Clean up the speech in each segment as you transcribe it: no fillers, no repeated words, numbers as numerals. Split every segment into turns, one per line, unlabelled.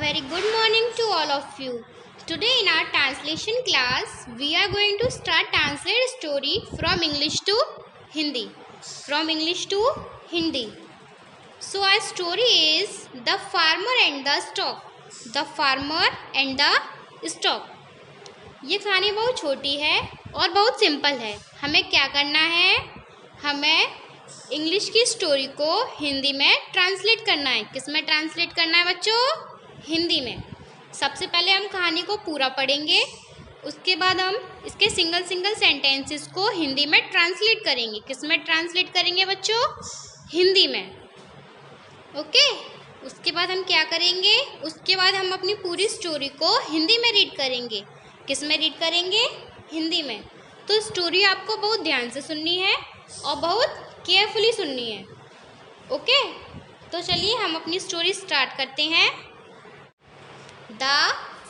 very good morning to all of you. Today in our translation class, we are going to start translate story from English to Hindi. From English to Hindi. So our story is The Farmer and the Stork. The Farmer and the Stork. ये कहानी बहुत छोटी है और बहुत simple है. हमें क्या करना है? हमें इंग्लिश की स्टोरी को हिंदी में ट्रांसलेट करना है. किस में ट्रांसलेट करना है बच्चों? हिंदी में. सबसे पहले हम कहानी को पूरा पढ़ेंगे, उसके बाद हम इसके सिंगल सेंटेंसेस को हिंदी में ट्रांसलेट करेंगे. किस में ट्रांसलेट करेंगे बच्चों? हिंदी में. ओके. उसके बाद हम क्या करेंगे? उसके बाद हम अपनी पूरी स्टोरी को हिंदी में रीड करेंगे. किस में रीड करेंगे? हिंदी में. तो स्टोरी आपको बहुत ध्यान से सुननी है और बहुत केयरफुली सुननी है. ओके. तो चलिए हम अपनी स्टोरी स्टार्ट करते हैं. The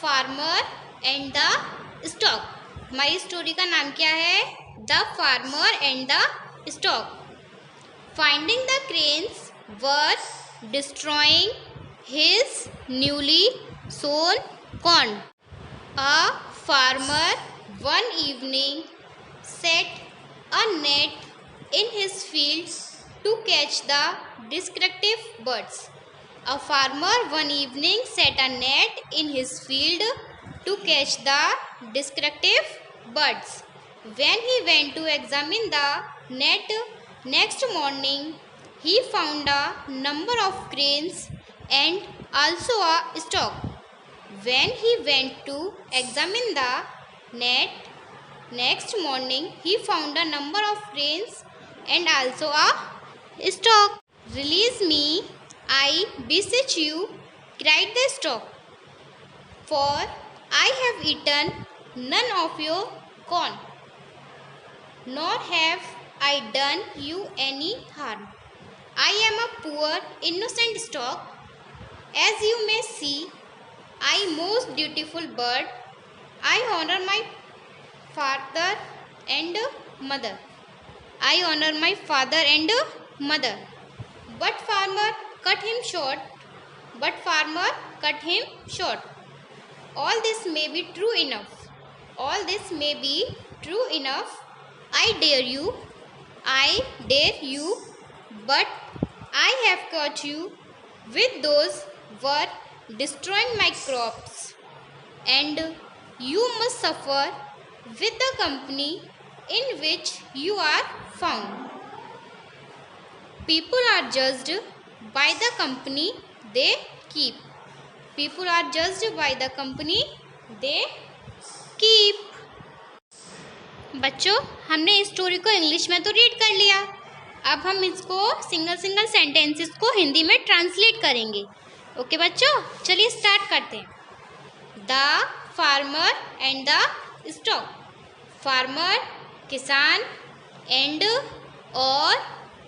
farmer and the stork. हमारी स्टोरी का नाम क्या है? The farmer and the stork. Finding the cranes were destroying his newly sown corn. A farmer one evening set a net in his field to catch the destructive birds. A farmer one evening set a net in his field to catch the destructive birds. When he went to examine the net next morning, he found a number of cranes and also a stork. When he went to examine the net next morning, he found a number of cranes and also a stork. Release me, I beseech you, cried the stork, for I have eaten none of your corn, nor have I done you any harm. I am a poor innocent stork, as you may see. I most beautiful bird. I honor my father and mother. I honor my father and mother. But farmer cut him short. But farmer cut him short. All this may be true enough. All this may be true enough. I dare you. I dare you. But I have caught you with those were destroying my crops, and you must suffer with the company in which you are found. People are judged by the company they keep. People are judged by the company they keep. बच्चों, हमने इस story को English में तो read कर लिया. अब हम इसको सिंगल सेंटेंसेस को हिंदी में ट्रांसलेट करेंगे. ओके बच्चों, चलिए स्टार्ट करते हैं. The farmer and the stork. Farmer किसान, एंड और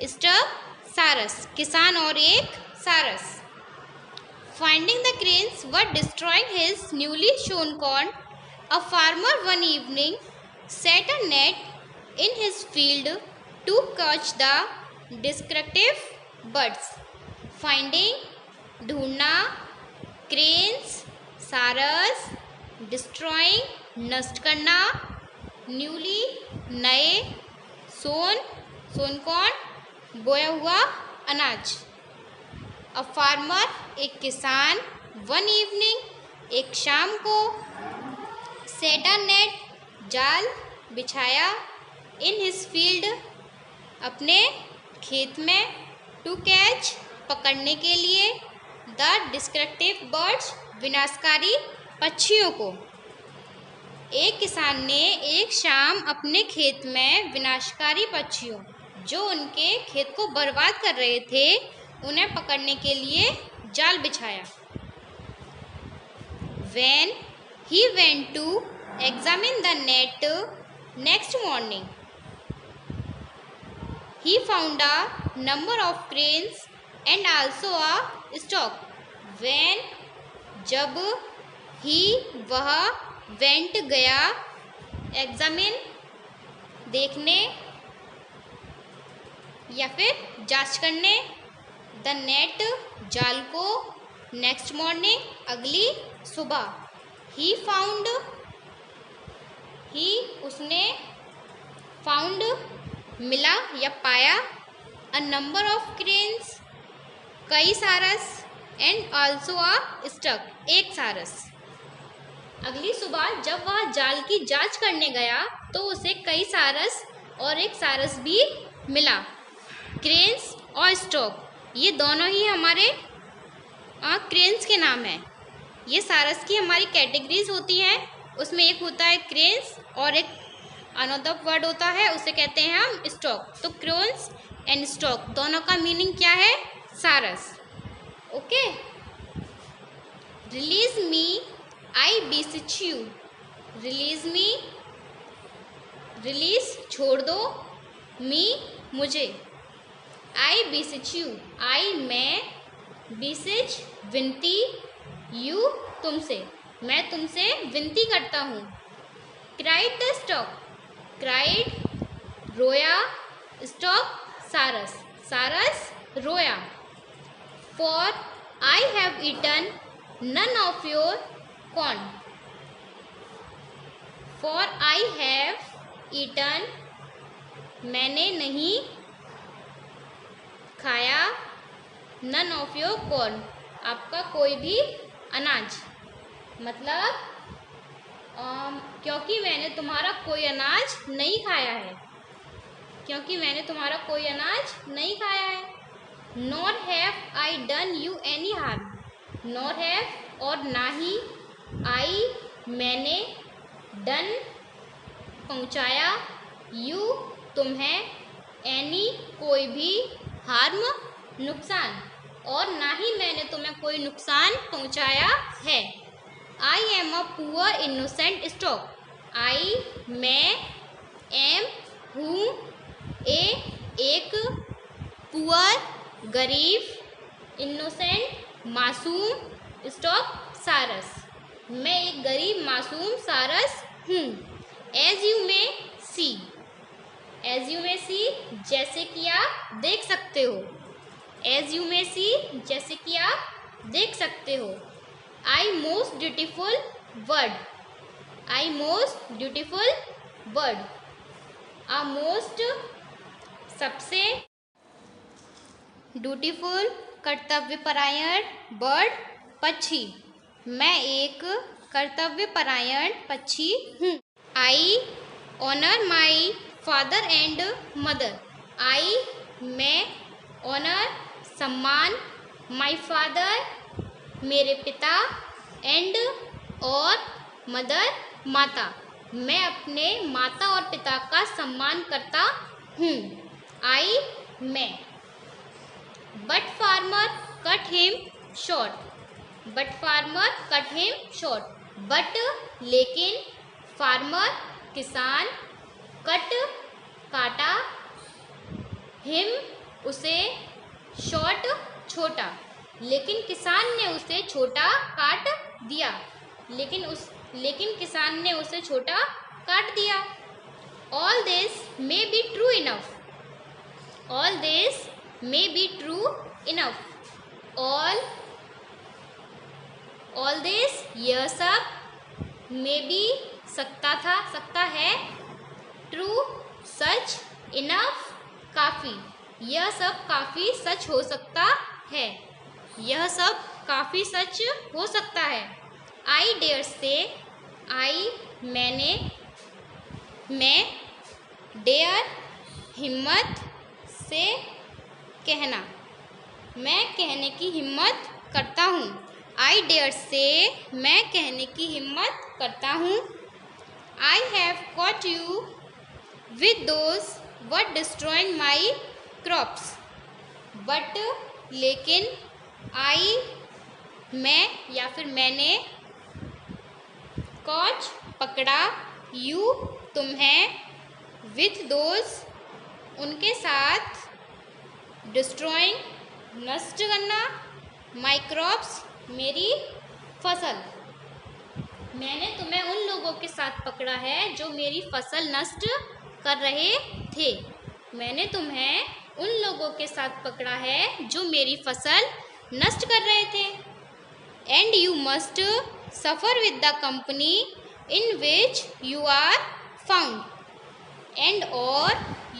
स्टॉक सारस, किसान और एक सारस. Finding the cranes were destroying his newly sown corn. A farmer one evening set a net in his field to catch the destructive birds. Finding ढूंढना, cranes सारस, destroying नष्ट करना, न्यूली नए, सोन कॉर्न बोया हुआ अनाज. अ फार्मर एक किसान, वन इवनिंग एक शाम को, सेट अ नेट जाल बिछाया, इन हिज फील्ड अपने खेत में, टू कैच पकड़ने के लिए, द डिस्ट्रक्टिव बर्ड्स विनाशकारी पक्षियों को. एक किसान ने एक शाम अपने खेत में विनाशकारी पक्षियों जो उनके खेत को बर्बाद कर रहे थे, उन्हें पकड़ने के लिए जाल बिछाया. When he went to examine the net next morning, he found a number of cranes and also a stork. When जब, he वह, went गया, examine देखने या फिर जांच करने, the net जाल को, नेक्स्ट मॉर्निंग, अगली सुबह। ही फाउंड, उसने, फाउंड मिला या पाया, अ नंबर ऑफ क्रेन्स कई सारस, एंड ऑल्सो अ स्टक एक सारस। अगली सुबह जब वह जाल की जांच करने गया तो उसे कई सारस और एक सारस भी मिला। क्रेन्स और स्टॉक ये दोनों ही हमारे क्रेन्स के नाम हैं। ये सारस की हमारी कैटेगरीज होती हैं, उसमें एक होता है क्रेन्स और एक अनदर वर्ड होता है, उसे कहते हैं हम स्टॉक। तो क्रेन्स एंड स्टॉक दोनों का मीनिंग क्या है? सारस। Okay. Release me I beseech you, release me, release छोड़ दो, मी मुझे, आई beseech you आई मैं, beseech विनती, यू तुमसे, मैं तुमसे विनती करता हूँ। क्राइड द स्टॉक, क्राइड रोया, स्टॉक सारस, सारस रोया। For I have eaten none of your corn, for I have eaten मैंने नहीं खाया, none of your corn आपका कोई भी अनाज, मतलब क्योंकि मैंने तुम्हारा कोई अनाज नहीं खाया है, क्योंकि मैंने तुम्हारा कोई अनाज नहीं खाया है। nor have I done you any harm, nor have और ना ही, आई मैंने, डन पहुँचाया, यू तुम्हें, एनी कोई भी, हार्म नुकसान, और ना ही मैंने तुम्हें कोई नुकसान पहुँचाया है। I am a poor innocent stock, I मैं, एम हूँ, एक पुअर गरीब, इनोसेंट मासूम, स्टॉक सारस मैं एक गरीब मासूम सारस हूँ। एज यू में सी, एज यू में सी जैसे कि आप देख सकते हो, एज यू में सी जैसे कि आप देख सकते हो। I most beautiful word, I most beautiful word, I most सबसे, ड्यूटीफुल कर्तव्यपरायण, बर्ड पक्षी मैं एक कर्तव्यपरायण पक्षी हूँ। I honour my father and mother, I मैं, ऑनर सम्मान, माई फादर मेरे पिता, एंड और मदर माता मैं अपने माता और पिता का सम्मान करता हूँ। आई मैं। But farmer cut him short, but farmer cut him short, but लेकिन, फार्मर किसान, कट काटा, हिम उसे, शॉर्ट छोटा, लेकिन किसान ने उसे छोटा काट दिया, लेकिन किसान ने उसे छोटा काट दिया। All this may be true enough, all this may be true enough, all this यह सब, may be सकता था, सकता है, true सच, enough काफ़ी, यह सब काफ़ी सच हो सकता है, यह सब काफ़ी सच हो सकता है। I dare say, I मैंने, मैं, dare हिम्मत, से कहना, मैं कहने की हिम्मत करता हूँ। आई डेयर से मैं कहने की हिम्मत करता हूँ। I have caught you with those what destroying my crops, but लेकिन, आई मैं या फिर मैंने, कॉच पकड़ा, यू तुम्हें, विथ दोज उनके साथ, डिस्ट्रॉइंग नष्ट करना, माई क्रॉप्स मेरी फसल, मैंने तुम्हें उन लोगों के साथ पकड़ा है जो मेरी फसल नष्ट कर रहे थे, मैंने तुम्हें उन लोगों के साथ पकड़ा है जो मेरी फसल नष्ट कर रहे थे। And you must suffer with the company in which you are found. And और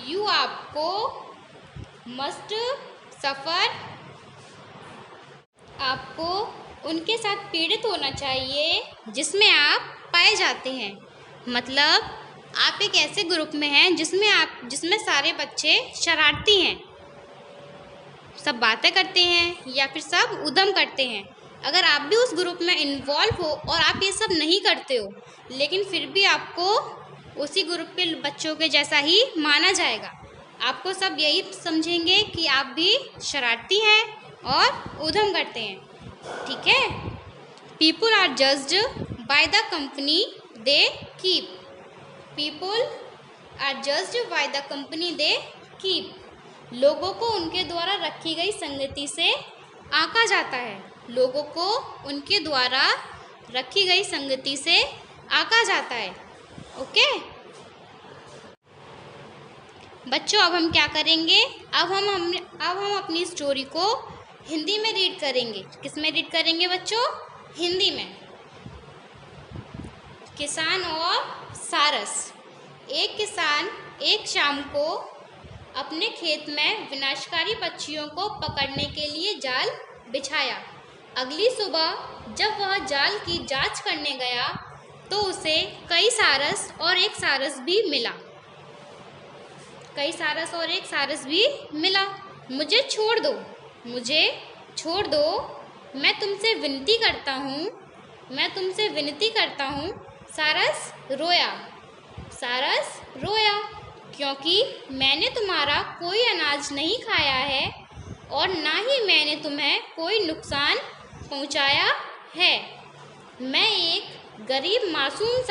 यू आपको मस्ट सफ़र, आपको उनके साथ पीड़ित होना चाहिए जिसमें आप पाए जाते हैं। मतलब आप एक ऐसे ग्रुप में हैं जिसमें सारे बच्चे शरारती हैं, सब बातें करते हैं या फिर सब उधम करते हैं। अगर आप भी उस ग्रुप में इन्वॉल्व हो और आप ये सब नहीं करते हो, लेकिन फिर भी आपको उसी ग्रुप के बच्चों के जैसा ही माना जाएगा। आपको सब यही समझेंगे कि आप भी शरारती हैं और उधम करते हैं। ठीक है। People are judged by the company they keep. People are judged by the company they keep. लोगों को उनके द्वारा रखी गई संगति से आंका जाता है। लोगों को उनके द्वारा रखी गई संगति से आंका जाता है। ओके बच्चों, अब हम क्या करेंगे? अब हम अपनी स्टोरी को हिंदी में रीड करेंगे। किस में रीड करेंगे बच्चों? हिंदी में। किसान और सारस। एक किसान एक शाम को अपने खेत में विनाशकारी पक्षियों को पकड़ने के लिए जाल बिछाया। अगली सुबह जब वह जाल की जांच करने गया तो उसे कई सारस और एक सारस भी मिला। मुझे छोड़ दो, मैं तुमसे विनती करता हूँ। सारस रोया क्योंकि मैंने तुम्हारा कोई अनाज नहीं खाया है और ना ही मैंने तुम्हें कोई नुकसान पहुँचाया है। मैं एक गरीब मासूम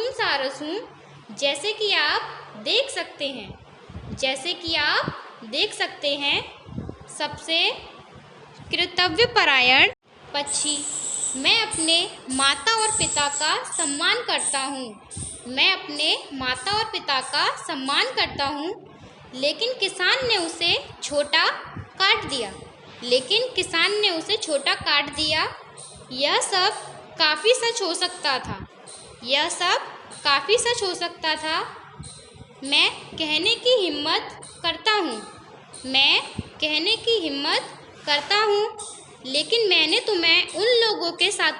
सारस हूँ, जैसे कि आप देख सकते हैं। सबसे कर्तव्यपरायण पक्षी। मैं अपने माता और पिता का सम्मान करता हूँ, लेकिन किसान ने उसे छोटा काट दिया। यह सब काफ़ी सच हो सकता था। मैं कहने की हिम्मत करता हूँ, लेकिन मैंने तुम्हें उन लोगों के साथ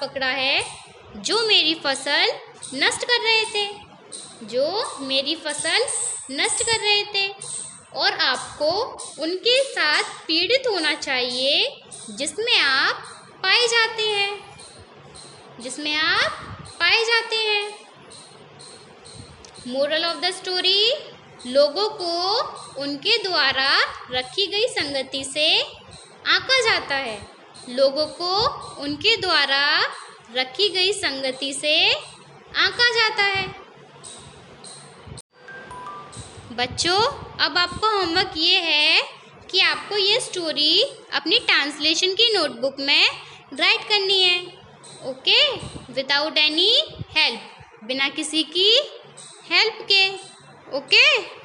पकड़ा है जो मेरी फसल नष्ट कर रहे थे। और आपको उनके साथ पीड़ित होना चाहिए जिसमें आप पाए जाते हैं। मोरल ऑफ द स्टोरी: लोगों को उनके द्वारा रखी गई संगति से आंका जाता है। बच्चों, अब आपका होमवर्क ये है कि आपको ये स्टोरी अपनी ट्रांसलेशन की नोटबुक में राइट करनी है। ओके, विदाउट एनी हेल्प, बिना किसी की हेल्प के। ओके।